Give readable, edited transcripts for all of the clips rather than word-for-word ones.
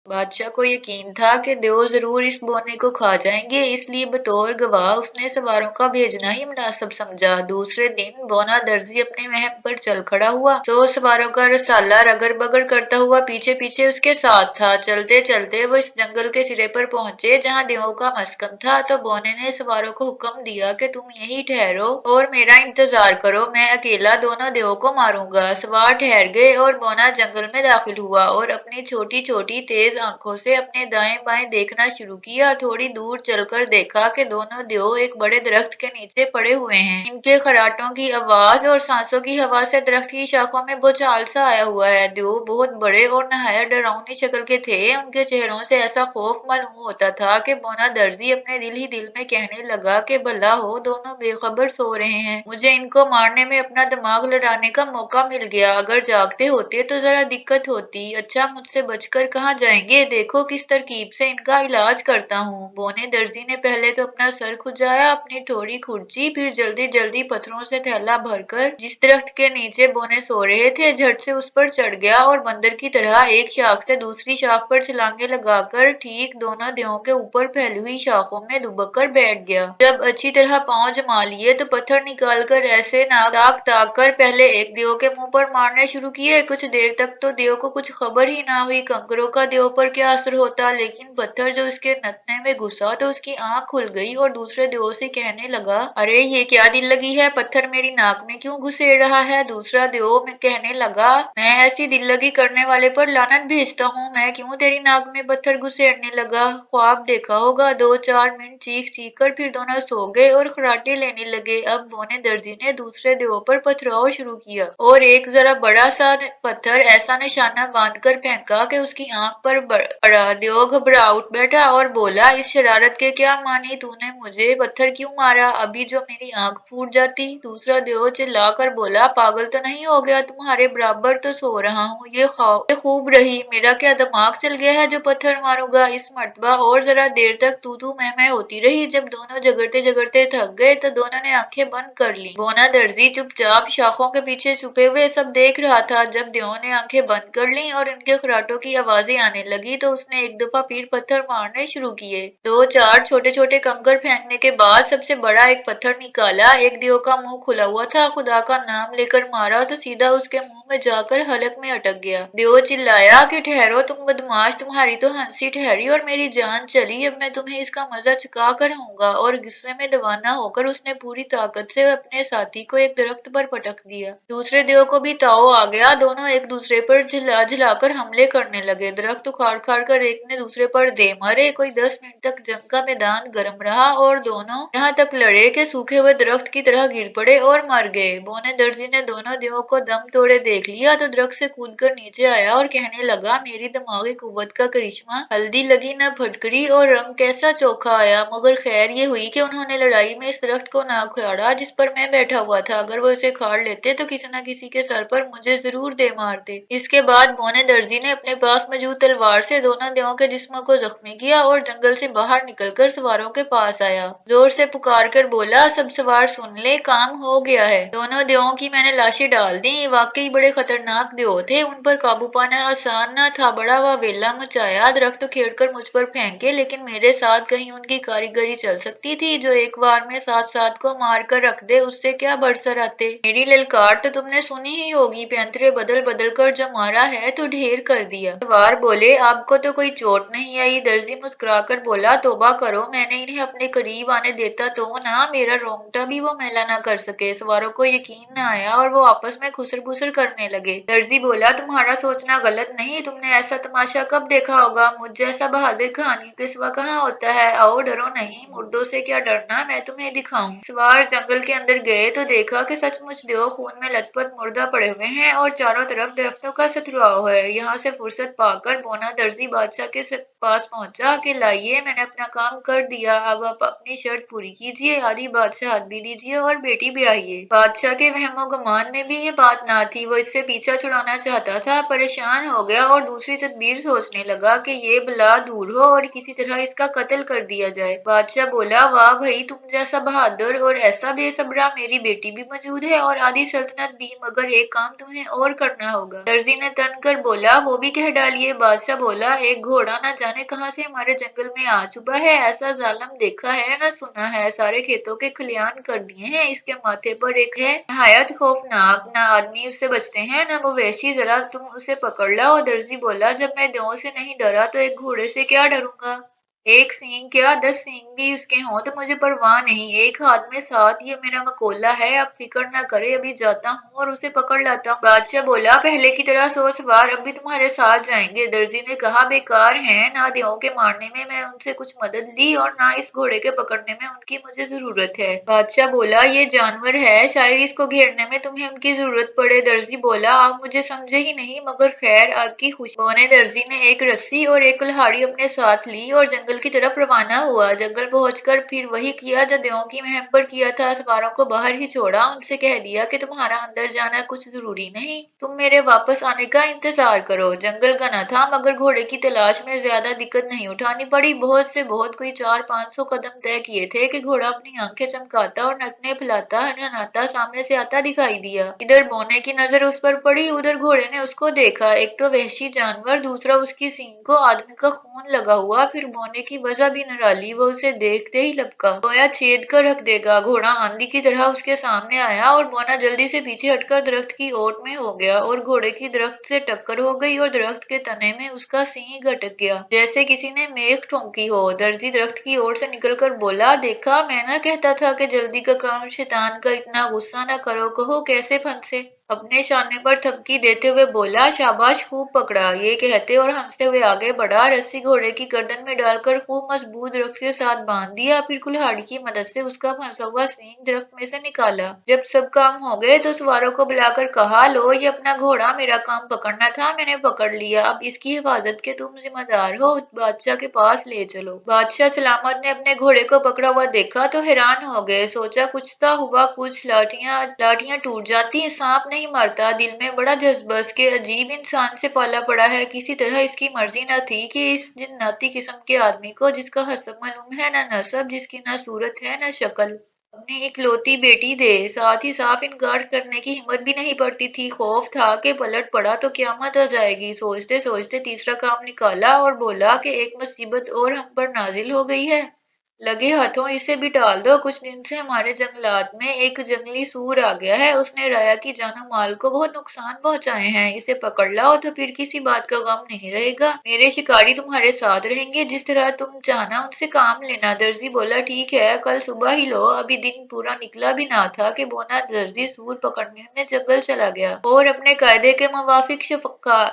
बादशाह को यकीन था कि देव जरूर इस बौने को खा जाएंगे, इसलिए बतौर गवाह उसने सवारों का भेजना ही मुनासिब समझा। दूसरे दिन बौना दर्जी अपने महल पर चल खड़ा हुआ। 100 सवारों का रसाला रगड़ बगड़ करता हुआ पीछे पीछे उसके साथ था। चलते चलते वो इस जंगल के सिरे पर पहुंचे जहां देवों का मस्कन था। तो बौने ने सवारों को हुक्म दिया कि तुम यहीं ठहरो और मेरा इंतजार करो, मैं अकेला दोनों देवों को मारूंगा। सवार ठहर गए और बौना जंगल में दाखिल हुआ और अपनी छोटी छोटी तेज आंखों से अपने दाएं बाएं देखना शुरू किया। थोड़ी दूर चलकर देखा कि दोनों देव एक बड़े दरख्त के नीचे पड़े हुए हैं। इनके खराटों की आवाज और सांसों की हवा से दरख्त की शाखों में भूचाल सा आया हुआ है। देव बहुत बड़े और नहायत डरावनी शक्ल के थे। उनके चेहरों से ऐसा खौफ मालूम होता था कि बोना दर्जी अपने दिल ही दिल में कहने लगा कि भला हो दोनों बेखबर सो रहे हैं, मुझे इनको मारने में अपना दिमाग लड़ाने का मौका मिल गया। अगर जागते होते तो जरा दिक्कत होती। अच्छा, मुझसे बचकर कहाँ जाएंगे, देखो किस तरकीब से इनका इलाज करता हूँ। बोने दर्जी ने पहले तो अपना सर खुजाया, अपनी थोड़ी खुरची, फिर जल्दी जल्दी पत्थरों से थैला भरकर जिस दरख्त के नीचे बोने सो रहे थे झट से उस पर चढ़ गया और बंदर की तरह एक शाख से दूसरी शाख पर छलांगे लगाकर ठीक दोनों देवों के ऊपर फैली हुई शाखों में दुबक कर बैठ गया। जब अच्छी तरह पांव जमा लिए तो पत्थर निकालकर ऐसे नाक ताक ताक कर पहले एक देव के मुंह पर मारने शुरू किए। कुछ देर तक तो देव को कुछ खबर ही ना हुई कंकरों का देव पर क्या असर होता, लेकिन पत्थर जो उसके नथने में घुसा तो उसकी आंख खुल गई और दूसरे देव से कहने लगा, अरे ये क्या दिल लगी है, पत्थर मेरी नाक में क्यों घुसेड़ रहा है। दूसरा देव में कहने लगा, मैं ऐसी दिल लगी करने वाले पर लानत भेजता हूँ, मैं क्यों तेरी नाक में पत्थर घुसेड़ने लगा। ख्वाब देखा होगा। 2-4 मिनट चीख चीख कर फिर दोनों सो गए और खराटे लेने लगे। अब बोने दर्जी ने दूसरे देव पर पथराव शुरू किया और एक जरा बड़ा सा पत्थर ऐसा निशाना बांध कर फेंका कि उसकी आंख पर पड़ा। देव घबरा उठ बैठा और बोला, इस शरारत के क्या मानी, तूने मुझे पत्थर क्यों मारा, अभी जो मेरी आंख फूट जाती। दूसरा देव चिल्ला कर बोला, पागल तो नहीं हो गया, तुम्हारे बराबर तो सो रहा हूँ, ये खूब रही, मेरा क्या दिमाग चल गया है जो पत्थर मारूंगा। इस मर्तबा और जरा देर तक तू मैं होती रही। जब दोनों झगड़ते झगड़ते थक गए तो दोनों ने आंखें बंद कर ली। बोना दर्जी चुपचाप शाखों के पीछे छुपे हुए सब देख रहा था। जब देव ने आंखें बंद कर ली और उनके खराटों की आवाजें आने लगी तो उसने एक दफा फिर पत्थर मारने शुरू किए। 2-4 छोटे छोटे कंकर फेंकने के बाद सबसे बड़ा एक पत्थर निकाला। एक देव का मुंह खुला हुआ था, खुदा का नाम लेकर मारा तो सीधा उसके मुंह में जाकर हलक में अटक गया। देव चिल्लाया कि ठहरो तुम बदमाश, तुम्हारी तो हंसी ठहरी और मेरी जान चली, अब मैं तुम्हें इसका मजा चुका कर रहूंगा। और गुस्से में दीवाना होकर उसने पूरी ताकत से अपने साथी को एक दरख्त पर पटक दिया। दूसरे देव को भी ताव आ गया। दोनों एक दूसरे पर झिला झिलाकर हमले करने लगे। दरख्त उखाड़ खाड़ कर एक ने दूसरे पर दे मारे। कोई 10 मिनट तक जंग का मैदान गर्म रहा और दोनों यहाँ तक लड़े कि सूखे हुए दरख्त की तरह गिर पड़े और मर गए। बोने दर्जी ने दोनों देवों को दम तोड़े देख लिया तो दरख्त से कूदकर नीचे आया और कहने लगा, मेरी दिमागी कुव्वत का करिश्मा, हल्दी लगी न फटकरी और रंग कैसा चोखा आया। मगर खैर ये हुई कि उन्होंने लड़ाई में इस दरख्त को ना उखाड़ा जिस पर मैं बैठा हुआ था। अगर वो इसे खाड़ लेते तो किसी न किसी के सर पर मुझे जरूर दे मारते। इसके बाद बोने दर्जी ने अपने पास मौजूद तलवार से दोनों देवों के जिस्मों को जख्मी किया और जंगल से बाहर निकलकर सवारों के पास आया। जोर से पुकार कर बोला, सब सवार सुन ले, काम हो गया है। दोनों देवों की मैंने लाशें डाल दी। वाकई बड़े खतरनाक देव थे, उन पर काबू पाना आसान न था। बड़ा वावेला मचाया, दरख्त उखेड़ कर मुझ पर फेंके, लेकिन मेरे साथ कहीं उनकी कारीगरी चल सकती थी जो एक बार में 7-7 को मार कर रख दे, उससे क्या बरसर आते। मेरी ललकार तो तुमने सुनी ही होगी, पैंतरे बदल बदल कर जो मारा है तो ढेर कर दिया। सवार बोले, आपको तो कोई चोट नहीं आई। दर्जी मुस्कुरा कर बोला, तौबा करो, मैंने इन्हें अपने करीब आने देता तो ना मेरा रोंगटा भी वो मैला ना कर सके। सवारों को यकीन न आया और वो आपस में खुसर फुसर करने लगे। दर्जी बोला, तुम्हारा सोचना गलत नहीं, तुमने ऐसा तमाशा कब देखा होगा, मुझ जैसा बहादुर कहानी के सिवा कहाँ होता है। आओ डरो नहीं, मुर्दों से क्या डरना, मैं तुम्हें दिखाऊं। सवार जंगल के अंदर गए तो देखा कि सचमुच देव खून में लथपथ मुर्दा पड़े हुए हैं और चारों तरफ दरख्तों का सतुराव है। यहाँ से फुर्सत पाकर बोना दर्जी बादशाह के पास पहुंचा कि लाइए, मैंने अपना काम कर दिया, अब आप अपनी शर्त पूरी कीजिए, आधी बादशाह भी दीजिए और बेटी भी आइए। बादशाह के वहमो गुमान में भी ये बात ना थी। वो इससे पीछा छुड़ाना चाहता था, परेशान हो गया और दूसरी तदबीर सोचने लगा कि ये बला दूर हो और किसी तरह इसका कत्ल कर दिया जाए। बादशाह बोला, वाह भाई, तुम जैसा बहादुर और ऐसा बेसब्रा, मेरी बेटी भी मौजूद है और आधी सल्तनत भी, मगर एक काम तुम्हें और करना होगा। दर्जी ने तन कर बोला, वो भी कह डालिए। बादशाह बादशाह बोला, एक घोड़ा न जाने कहाँ से हमारे जंगल में आ चुका है। ऐसा जालिम देखा है न सुना है। सारे खेतों के खलियान कर दिए हैं। इसके माथे पर एक है नहायत खौफनाक, न आदमी उससे बचते हैं न मवेशी। जरा तुम उसे पकड़ लाओ। दर्जी बोला, जब मैं देवों से नहीं डरा तो एक घोड़े से क्या डरूंगा। एक सींग क्या 10 सींग भी उसके हों तो मुझे परवाह नहीं। एक हाथ में साथ ये मेरा मकोला है। आप फिक्र न करे, अभी जाता हूँ और उसे पकड़ लाता हूँ। बादशाह बोला, पहले की तरह 100 सवार अब भी तुम्हारे साथ जाएंगे। दर्जी ने कहा, बेकार है। ना देवों के मारने में मैं उनसे कुछ मदद ली और ना इस घोड़े के पकड़ने में उनकी मुझे जरूरत है। बादशाह बोला, ये जानवर है, शायद इसको घेरने में तुम्हें उनकी जरूरत पड़े। दर्जी बोला, आप मुझे समझे ही नहीं, मगर खैर आपकी खुशी। बोने दर्जी ने एक रस्सी और एक कुल्हाड़ी अपने साथ ली और जंगल की तरफ रवाना हुआ। जंगल पहुंचकर फिर वही किया जो देवों की मुहिम पर किया था। सवारों को बाहर ही छोड़ा। उनसे कह दिया कि तुम्हारा अंदर जाना कुछ जरूरी नहीं, तुम मेरे वापस आने का इंतजार करो। जंगल घना था मगर घोड़े की तलाश में ज्यादा दिक्कत नहीं उठानी पड़ी। बहुत से बहुत कोई 400-500 कदम तय किए थे कि घोड़ा अपनी आंखें चमकाता और नकने फैलाता नहाता सामने से आता दिखाई दिया। इधर बोने की नजर उस पर पड़ी, उधर घोड़े ने उसको देखा। एक तो वहशी जानवर, दूसरा उसकी सींग को आदमी का खून लगा हुआ। फिर बोने की वजह भी निराली, वो उसे देखते ही लपका, गोया छेद कर रख देगा। घोड़ा आंधी की तरह उसके सामने आया और बोना जल्दी से पीछे हटकर दरख्त की ओट में हो गया और घोड़े की दरख्त से टक्कर हो गई और दरख्त के तने में उसका सींग अटक गया जैसे किसी ने मेख ठोंकी हो। दर्जी दरख्त की ओर से निकलकर बोला, देखा मैं ना कहता था कि जल्दी का काम शैतान का, इतना गुस्सा न करो, कहो कैसे फंसे। अपने शाने पर थपकी देते हुए बोला, शाबाश, खूब पकड़ा। ये कहते और हंसते हुए आगे बढ़ा। रस्सी घोड़े की गर्दन में डालकर खूब मजबूत रस्सी के साथ बांध दिया। फिर कुल्हाड़ी की मदद से उसका फंसा हुआ सींग दरख्त में से निकाला। जब सब काम हो गए तो सवारों को बुलाकर कहा, लो ये अपना घोड़ा, मेरा काम पकड़ना था, मैंने पकड़ लिया। अब इसकी हिफाजत के तुम जिम्मेदार हो। बादशाह के पास ले चलो। बादशाह सलामत ने अपने घोड़े को पकड़ा हुआ देखा तो हैरान हो गए। सोचा कुछ था हुआ कुछ, लाठियां लाठियां टूट जाती, सांप नहीं मरता। दिल में बड़ा जज्बस के अजीब इंसान से पाला पड़ा है। किसी तरह इसकी मर्जी न थी कि इस जिन्नाती किस्म के आदमी को, जिसका हसब मालूम है न नसब, जिसकी न सूरत है न शक्ल, अपनी इकलौती बेटी दे। साथ ही साफ इनकार करने की हिम्मत भी नहीं पड़ती थी। खौफ था कि पलट पड़ा तो क्यामत आ जाएगी। सोचते सोचते तीसरा काम निकाला और बोला कि एक मुसीबत और हम पर नाजिल हो गई है, लगे हाथों इसे भी टाल दो। कुछ दिन से हमारे जंगलात में एक जंगली सूर आ गया है। उसने राया की जानो माल को बहुत नुकसान पहुंचाए हैं। इसे पकड़ लाओ तो फिर किसी बात का गम नहीं रहेगा। मेरे शिकारी तुम्हारे साथ रहेंगे, जिस तरह तुम चाहना उनसे काम लेना। दर्जी बोला, ठीक है, कल सुबह ही लो। अभी दिन पूरा निकला भी ना था कि बोना दर्जी सूर पकड़ने में जंगल चला गया और अपने कायदे के मुवाफिक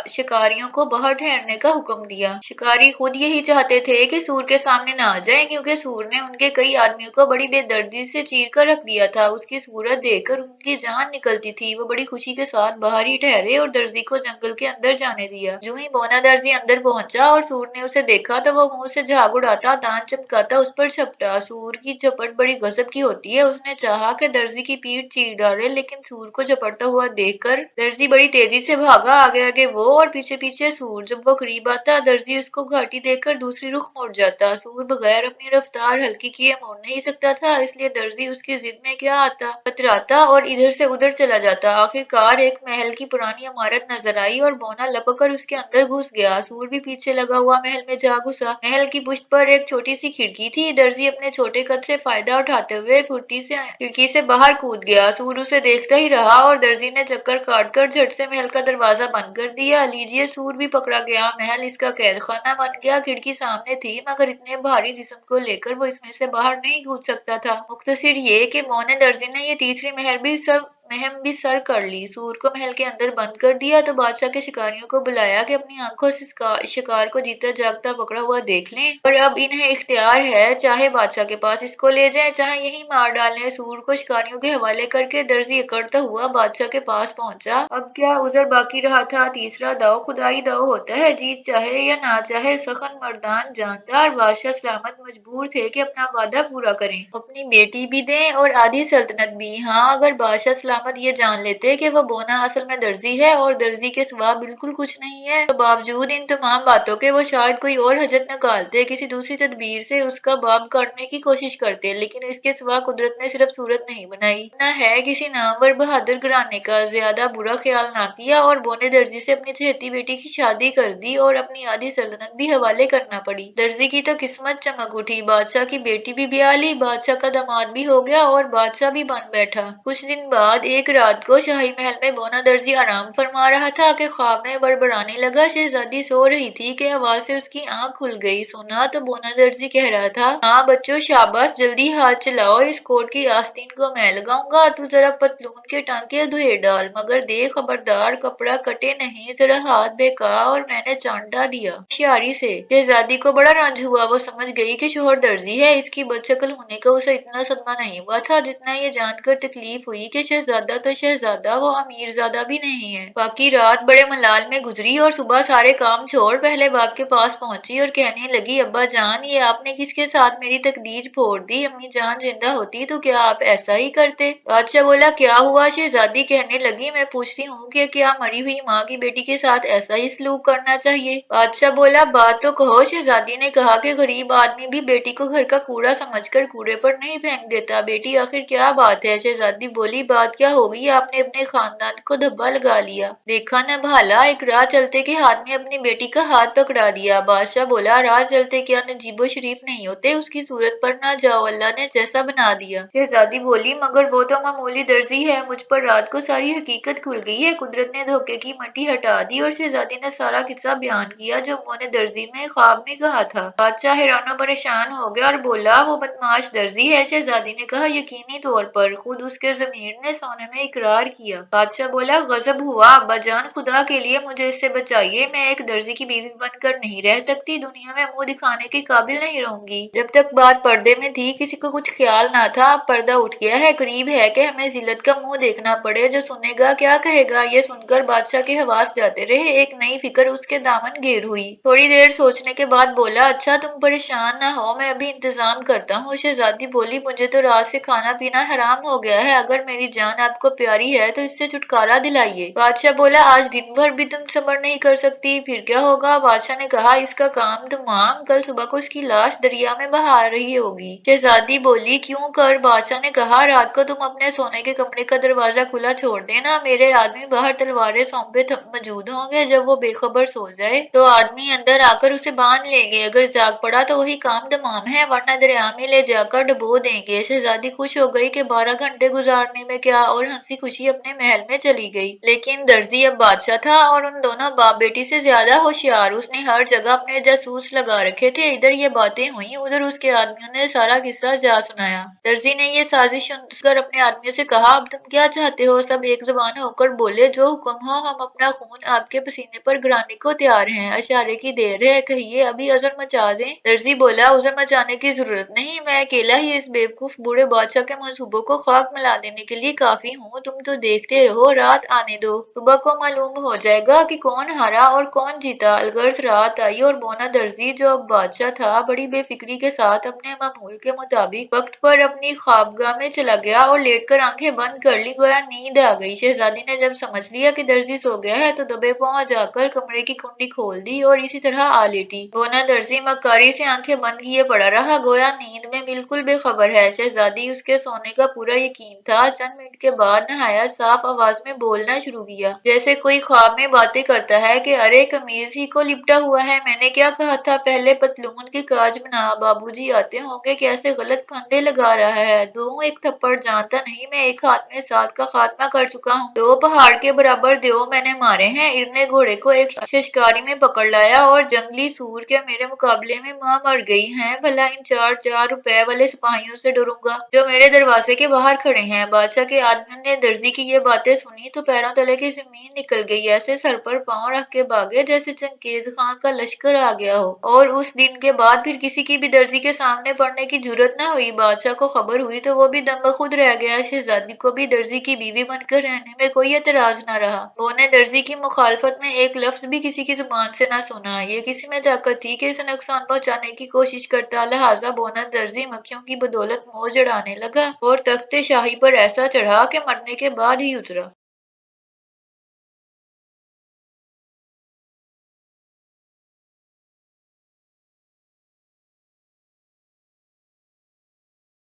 शिकारियों को बाहर ठहरने का हुक्म दिया। शिकारी खुद यही चाहते थे कि सूर के सामने न आ जाए, क्योंकि सूर ने उनके कई आदमियों को बड़ी बेदर्दी से चीर कर रख दिया था। उसकी सूरत देखकर उनकी जान निकलती थी। वो बड़ी खुशी के साथ बाहर ही ठहरे और दर्जी को जंगल के अंदर जाने दिया। जो ही बोना दर्जी अंदर पहुंचा और सूर ने उसे देखा तो वो मुंह से झाग उड़ाता, दांत चमकाता उस पर झपटा। सूर की झपट बड़ी गजब की होती है। उसने चाहा कि दर्जी की पीठ चीर डाले, लेकिन सूर को झपटता हुआ देखकर दर्जी बड़ी तेजी से भागा। आगे आगे वो और पीछे पीछे सूर। जब वो करीब आता, दर्जी उसको घाटी देकर दूसरी रुख मुड़ जाता। सूर बगैर अपनी रफ्तार हल्की किए मुड़ नहीं सकता था, इसलिए दर्जी उसकी जिद में क्या आता, कतराता और इधर से उधर चला जाता। आखिरकार एक महल की पुरानी इमारत नजर आई और बोना लपक कर उसके अंदर घुस गया। सूर भी पीछे लगा हुआ महल में जा घुसा। महल की पुष्ट पर एक छोटी सी खिड़की थी। दर्जी अपने छोटे कद से फायदा उठाते हुए खिड़की से बाहर कूद गया। सूर उसे देखता ही रहा और दर्जी ने चक्कर काट कर झट से महल का दरवाजा बंद कर दिया। लीजिए, सूर भी पकड़ा गया। महल इसका कैद खाना बन गया। खिड़की सामने थी मगर इतने भारी जिस्म को लेकर वो इसमें से बाहर नहीं कूद सकता था। मुख्तसर ये कि मोने दर्जी ने ये तीसरी महम भी सर कर ली। सूर को महल के अंदर बंद कर दिया तो बादशाह के शिकारियों को बुलाया कि अपनी आंखों से शिकार को जीता जागता पकड़ा हुआ देख लें। और अब इन्हें इख्तियार है, चाहे बादशाह के पास इसको ले जाए, चाहे यहीं मार डालें। सूर को शिकारियों के हवाले करके दर्जी अकड़ता हुआ बादशाह के पास पहुंचा। अब क्या उज़र बाकी रहा था? तीसरा दाव खुदाई दाव होता है, जीत चाहे या ना चाहे। सखन मर्दान जानदार बादशाह सलामत मजबूर थे कि अपना वादा पूरा करें, अपनी बेटी भी दें और आधी सल्तनत भी। हाँ, अगर बादशाह सलामत खुदामद ये जान लेते कि वो बोना असल में दर्जी है और दर्जी के सिवा बिल्कुल कुछ नहीं है, तो बावजूद इन तमाम बातों के वो शायद कोई और हजत निकालते, किसी दूसरी तदबीर से उसका बाप काटने की कोशिश करते, लेकिन इसके सिवा कुदरत ने सिर्फ सूरत नहीं बनाई, न है किसी नामवर बहादुर घराने का ज्यादा बुरा ख्याल ना किया और बोने दर्जी से अपनी चहेती बेटी की शादी कर दी और अपनी आधी सल्तनत भी हवाले करना पड़ी। दर्जी की तो किस्मत चमक उठी, बादशाह की बेटी भी ब्याह ली, बादशाह का दामाद भी हो गया और बादशाह भी बन बैठा। कुछ दिन बाद एक रात को शाही महल में बोना दर्जी आराम फरमा रहा था कि ख्वाब में बड़बड़ाने लगा। शहजादी सो रही थी कि आवाज से उसकी आंख खुल गई। सुना तो बोना दर्जी कह रहा था, हाँ बच्चों शाबाश, जल्दी हाथ चलाओ, इस कोट की आस्तीन को मैं लगाऊंगा, तू जरा पतलून के टांके धोए डाल, मगर देख खबरदार कपड़ा कटे नहीं, जरा हाथ बेका। और मैंने चांटा दिया होशियारी से। शहजादी को बड़ा रंज हुआ, वो समझ गई कि शोहर दर्जी है। इसकी बदशक्ल होने का उसे इतना सदमा नहीं हुआ था जितना ये जानकर तकलीफ हुई कि शहजादा तो शहजादा, वो अमीरजादा भी नहीं है। बाकी रात बड़े मलाल में गुजरी और सुबह सारे काम छोड़ पहले बाप के पास पहुंची और कहने लगी, अब्बा जान, ये आपने किसके साथ मेरी तकदीर फोड़ दी, अम्मी जान जिंदा होती तो क्या आप ऐसा ही करते? बादशाह बोला, क्या हुआ? शहजादी कहने लगी, मैं पूछती हूँ कि क्या मरी हुई माँ की बेटी के साथ ऐसा ही सलूक करना चाहिए? बादशाह बोला, बात तो कहो। शहजादी ने कहा कि गरीब आदमी भी बेटी को घर का कूड़ा समझकर कूड़े पर नहीं फेंक देता। बेटी आखिर क्या बात है? शहजादी बोली, बात क्या होगी, आपने अपने खानदान को धब्बा लगा लिया, देखा न भाला, एक राह चलते के हाथ में अपनी बेटी का हाथ पकड़ा दिया। बादशाह बोला, राह चलते क्या नजीबो शरीफ नहीं होते, उसकी सूरत पर ना जाओ, अल्लाह ने जैसा बना दिया। शहजादी बोली, मगर वो तो मामूली दर्जी है, मुझ पर रात को सारी हकीकत खुल गई है, कुदरत ने धोखे की मट्टी हटा दी। और शहजादी ने सारा किस्सा बयान किया जो मोने दर्जी में ख्वाब में कहा था। बादशाह हैरान परेशान हो गया और बोला, वो बदमाश दर्जी है? शहजादी ने कहा, यकीनी तौर पर, खुद उसके जमीर ने सोने में इकरार किया। बादशाह बोला, गजब हुआ, अब्बा जान, खुदा के लिए मुझे इससे बचाइए, मैं एक दर्जी की बीवी बनकर नहीं रह सकती, दुनिया में मुंह दिखाने के काबिल नहीं रहूंगी। जब तक बात पर्दे में थी किसी को कुछ ख्याल ना था, अब पर्दा उठ गया है, करीब है कि हमें जिल्लत का मुंह देखना पड़े, जो सुनेगा क्या कहेगा। ये सुनकर बादशाह के हवास जाते रहे, एक नई फिक्र उसके दामन घेर हुई। थोड़ी देर सोचने के बाद बोला, अच्छा तुम परेशान ना हो, मैं अभी इंतजाम करता हूँ। शहजादी बोली, मुझे तो रात से खाना पीना हराम हो गया है, अगर मेरी जान आपको प्यारी है तो इससे छुटकारा दिलाइए। बादशाह बोला, आज दिन भर भी तुम सब्र नहीं कर सकती, फिर क्या होगा? बादशाह ने कहा, इसका काम तमाम, कल सुबह को उसकी लाश दरिया में बहा रही होगी। शहजादी बोली, क्यों कर? बादशाह ने कहा, रात को तुम अपने सोने के कमरे का दरवाजा खुला छोड़ देना, मेरे आदमी बाहर तलवारें सौंपे मौजूद होंगे, जब वो बेखबर सो जाए तो आदमी अंदर आकर उसे बांध लेंगे, अगर जाग पड़ा तो वही काम तमाम है, वरना दरिया में ले जाकर डुबो देंगे। शहजादी खुश हो गई कि 12 घंटे गुजारने में क्या, और हंसी खुशी अपने महल में चली गई। लेकिन दर्जी अब बादशाह था और उन दोनों बाप बेटी से ज्यादा होशियार, उसने हर जगह अपने जासूस लगा रखे थे। इधर ये बातें हुई, उधर उसके आदमियों ने सारा किस्सा जा सुनाया। दर्जी ने ये साजिश सुनकर अपने आदमियों से कहा, अब तुम क्या चाहते हो? सब एक जुबान होकर बोले, जो हुक्म हो, हम अपना खून आपके पसीने पर गिराने को तैयार हैं, अशारे की देर है, कहिए अभी अजर मचा दें। दर्जी बोला, उजर मचाने की जरूरत नहीं, मैं अकेला ही इस बेवकूफ बूढ़े बादशाह के मंसूबों को खाक मिला देने के लिए काफी हूँ, तुम तो देखते रहो, रात आने दो, सुबह को मालूम हो जाएगा कि कौन हारा और कौन जीता। अलगर्ज रात आई और बोना दर्जी, जो अब बादशाह था, बड़ी बेफिक्री के साथ अपने मामूल के मुताबिक वक्त पर अपनी ख्वाबगाह में चला गया और लेटकर आंखें बंद कर ली, गोया नींद आ गई। शहजादी ने जब समझ लिया कि दर्जी सो गया है तो दबे पांव जाकर कमरे की कुंडी खोल दी और इसी तरह आ लेटी। बोना दर्जी मक्कारी से आंखें बंद किए पड़ा रहा, गोया नींद में बिल्कुल बेखबर है। शहजादी उसके सोने का पूरा यकीन था। चंद मिनट के बाद नहाया साफ आवाज में बोलना शुरू किया, जैसे कोई ख्वाब में बातें करता है कि अरे कमीज ही को लिपटा हुआ है, मैंने क्या कहा था, पहले पतलून की काज बना, बाबूजी आते होंगे, कैसे गलत फंदे लगा रहा है, दो एक थप्पड़ जानता नहीं, मैं एक हाथ में 7 का खात्मा कर चुका हूँ, 2 पहाड़ के बराबर देव मैंने मारे हैं, इरने घोड़े को एक शिकारी में पकड़ लाया और जंगली सूर के मेरे मुकाबले में मां मर गई है, भला इन 4-4 रुपए वाले सिपाहियों से डरूंगा जो मेरे दरवाजे के बाहर खड़े हैं। बादशाह के आदमी ने दर्जी की ये बातें सुनी तो पैरों तले की जमीन निकल गई, ऐसे सर पर पांव रख के भागे जैसे चंगेज खां का लश्कर आ गया हो। और उस दिन के बाद फिर किसी की भी दर्जी के सामने पड़ने की जुर्रत न हुई। बादशाह को खबर हुई तो वो भी दम खुद रह गया। शहजादी को भी दर्जी की बीवी बनकर रहने में कोई एतराज न रहा। वो ने दर्जी की मुखालफत में एक लफ्ज भी किसी की जुबान से न सुना। ये किसी में ताकत थी कि इसे नुकसान पहुंचाने की कोशिश करता, लिहाजा बोना दर्जी मक्खियों की बदौलत मौज उड़ाने लगा और तख्ते शाही पर ऐसा चढ़ा के मरने के बाद ही उतरा।